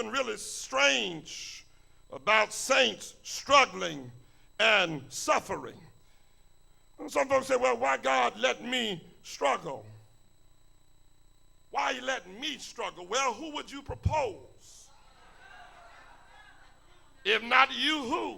something really strange about saints struggling and suffering. And some folks say, well, why God let me struggle? Why you letting me struggle? Well, who would you propose? If not you, who?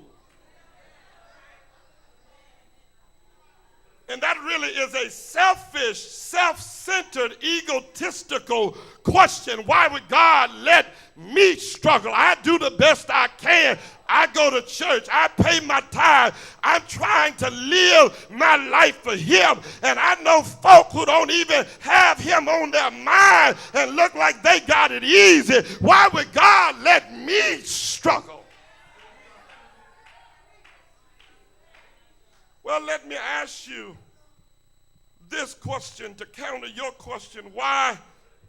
And that really is a selfish, self-centered, egotistical question. Why would God let me struggle? I do the best I can. I go to church. I pay my tithe. I'm trying to live my life for him. And I know folk who don't even have him on their mind and look like they got it easy. Why would God let me struggle? Well, let me ask you this question to counter your question. Why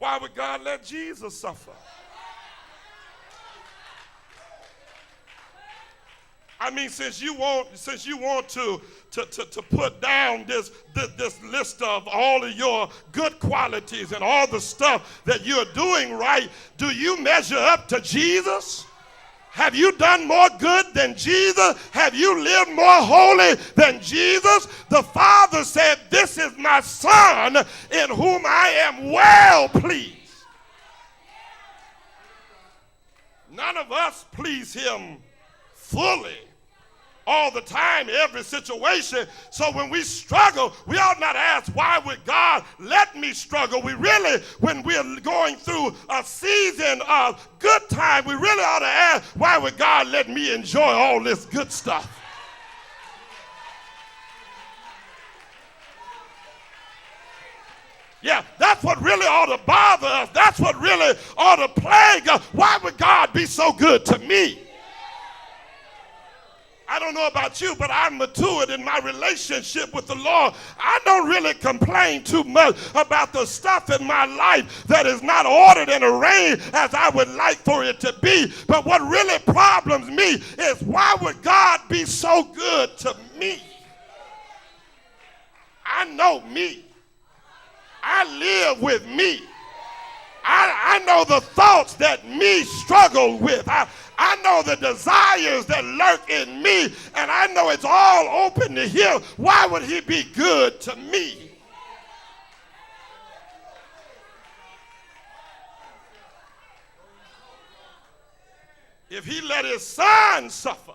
would God let Jesus suffer? I mean, since you want to put down this list of all of your good qualities and all the stuff that you're doing right, do you measure up to Jesus? Have you done more good than Jesus? Have you lived more holy than Jesus? The Father said, this is my Son in whom I am well pleased. None of us please him fully all the time, every situation. So when we struggle, we ought not ask, why would God let me struggle? We really, when we're going through a season of good time, we really ought to ask, why would God let me enjoy all this good stuff? Yeah, that's what really ought to bother us. That's what really ought to plague us. Why would God be so good to me? I don't know about you, but I'm matured in my relationship with the Lord. I don't really complain too much about the stuff in my life that is not ordered and arranged as I would like for it to be. But what really problems me is, why would God be so good to me? I know me. I live with me. I know the thoughts that me struggle with. I know the desires that lurk in me, and I know it's all open to him. Why would he be good to me? If he let his Son suffer,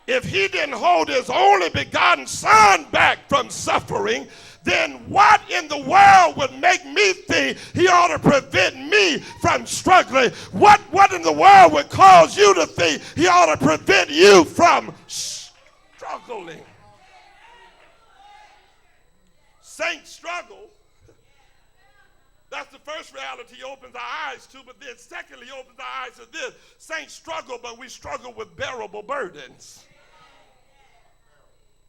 if he didn't hold his only begotten Son back from suffering, then what in the world would make me think he ought to prevent me from struggling? What in the world would cause you to think he ought to prevent you from struggling? Saints struggle. That's the first reality he opens our eyes to. But then secondly, he opens our eyes to this. Saints struggle, but we struggle with bearable burdens.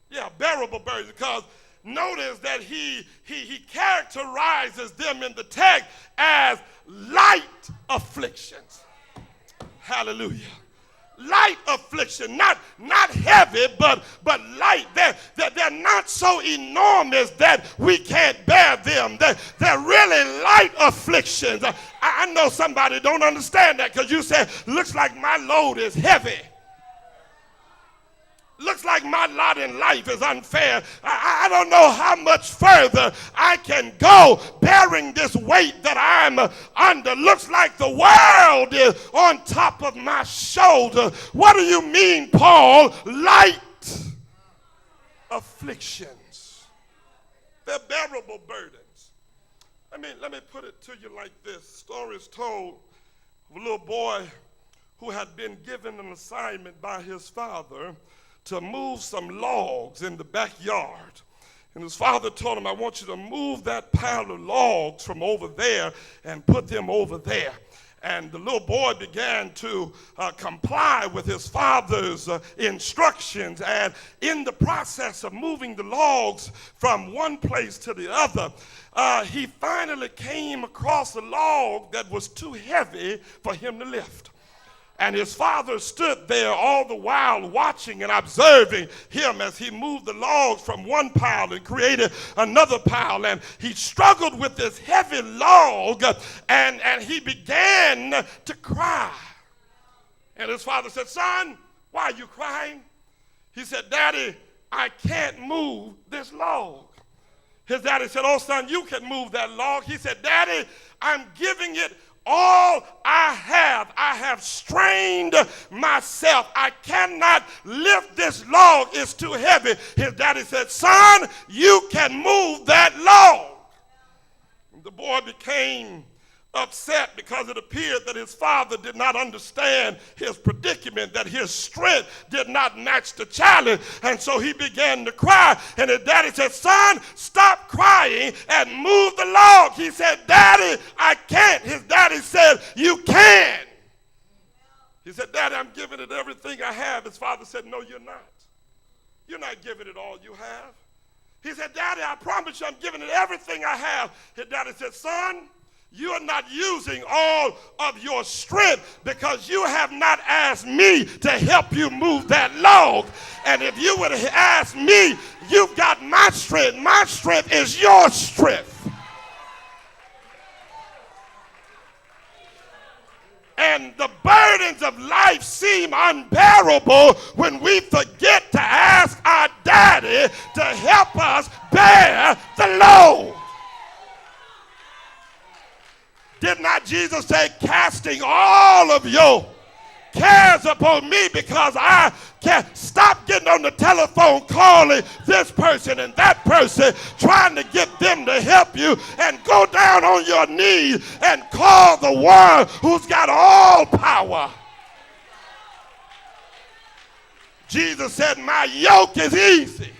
Yeah, bearable burdens, because notice that he characterizes them in the text as light afflictions. Hallelujah. Light affliction, not heavy, but light. They're not so enormous that we can't bear them. They're really light afflictions. I know somebody don't understand that, because you say, looks like my load is heavy. Looks like my lot in life is unfair. I don't know how much further I can go bearing this weight that I'm under. Looks like the world is on top of my shoulder. What do you mean, Paul? Light afflictions. They're bearable burdens. Let me put it to you like this. Story is told of a little boy who had been given an assignment by his father to move some logs in the backyard. And his father told him, I want you to move that pile of logs from over there and put them over there. And the little boy began to comply with his father's instructions. And in the process of moving the logs from one place to the other, he finally came across a log that was too heavy for him to lift. And his father stood there all the while watching and observing him as he moved the logs from one pile and created another pile. And he struggled with this heavy log, and he began to cry. And his father said, son, why are you crying? He said, Daddy, I can't move this log. His daddy said, oh, son, you can move that log. He said, Daddy, I'm giving it all I have. I have strained myself. I cannot lift this log. It's too heavy. His daddy said, son, you can move that log. The boy became upset because it appeared that his father did not understand his predicament, that his strength did not match the challenge. And so he began to cry. And his daddy said, son, stop crying and move the log. He said, Daddy, I can't. His daddy said, you can. He said, Daddy, I'm giving it everything I have. His father said, no, you're not. You're not giving it all you have. He said, Daddy, I promise you I'm giving it everything I have. His daddy said, son, you are not using all of your strength because you have not asked me to help you move that log. And if you would have asked me, you've got my strength. My strength is your strength. And the burdens of life seem unbearable when we forget to ask our daddy to help us bear the load. Did not Jesus say, casting all of your cares upon me because I can't stop getting on the telephone calling this person and that person trying to get them to help you, and go down on your knees and call the one who's got all power. Jesus said, my yoke is easy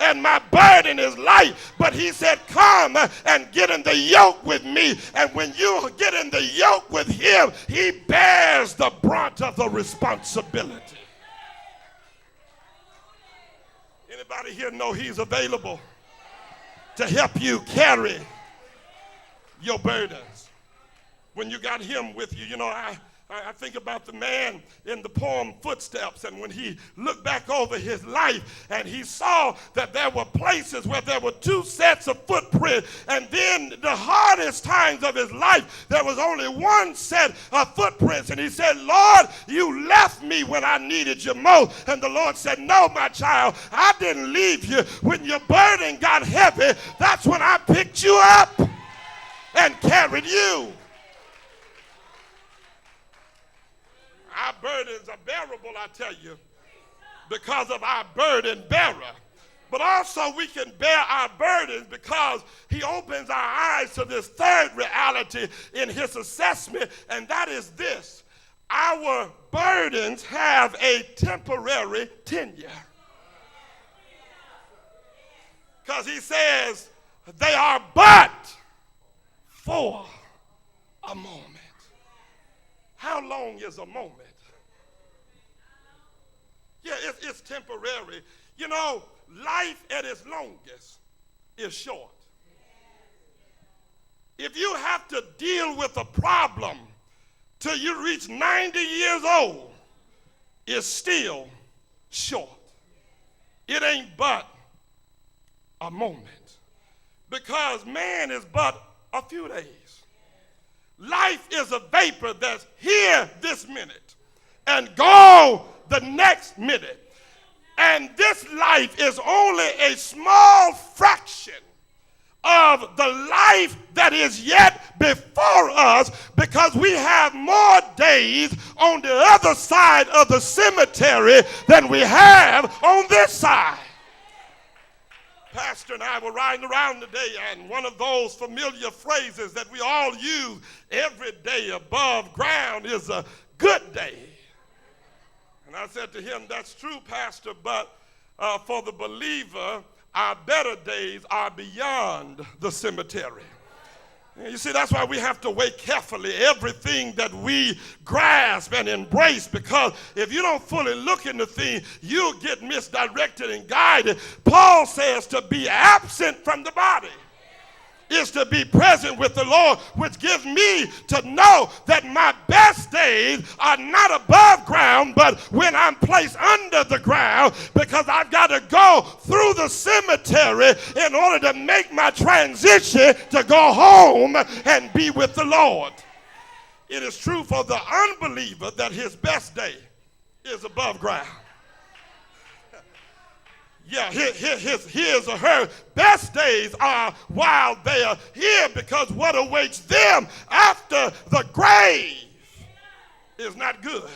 and my burden is light. But he said, come and get in the yoke with me. And when you get in the yoke with him, he bears the brunt of the responsibility. Anybody here know he's available to help you carry your burdens? When you got him with you, I think about the man in the poem Footsteps, and when he looked back over his life and he saw that there were places where there were two sets of footprints, and then the hardest times of his life there was only one set of footprints, and he said, Lord, you left me when I needed you most. And the Lord said, no, my child, I didn't leave you. When your burden got heavy, that's when I picked you up and carried you. Our burdens are bearable, I tell you, because of our burden bearer. But also we can bear our burdens because he opens our eyes to this third reality in his assessment, and that is this: our burdens have a temporary tenure. Because he says they are but for a moment. How long is a moment? Yeah, it's temporary. Life at its longest is short. If you have to deal with a problem till you reach 90 years old, it's still short. It ain't but a moment. Because man is but a few days. Life is a vapor that's here this minute and gone the next minute. And this life is only a small fraction of the life that is yet before us, because we have more days on the other side of the cemetery than we have on this side. Pastor and I were riding around today, and one of those familiar phrases that we all use every day above ground is a good day. And I said to him, that's true, Pastor, but for the believer, our better days are beyond the cemetery. You see, that's why we have to weigh carefully everything that we grasp and embrace, because if you don't fully look into things, you'll get misdirected and guided. Paul says to be absent from the body is to be present with the Lord, which gives me to know that my best days are not above ground, but when I'm placed under the ground, because I've got to go through the cemetery in order to make my transition to go home and be with the Lord. It is true for the unbeliever that his best day is above ground. Yeah, his or her best days are while they are here, because what awaits them after the grave is not good.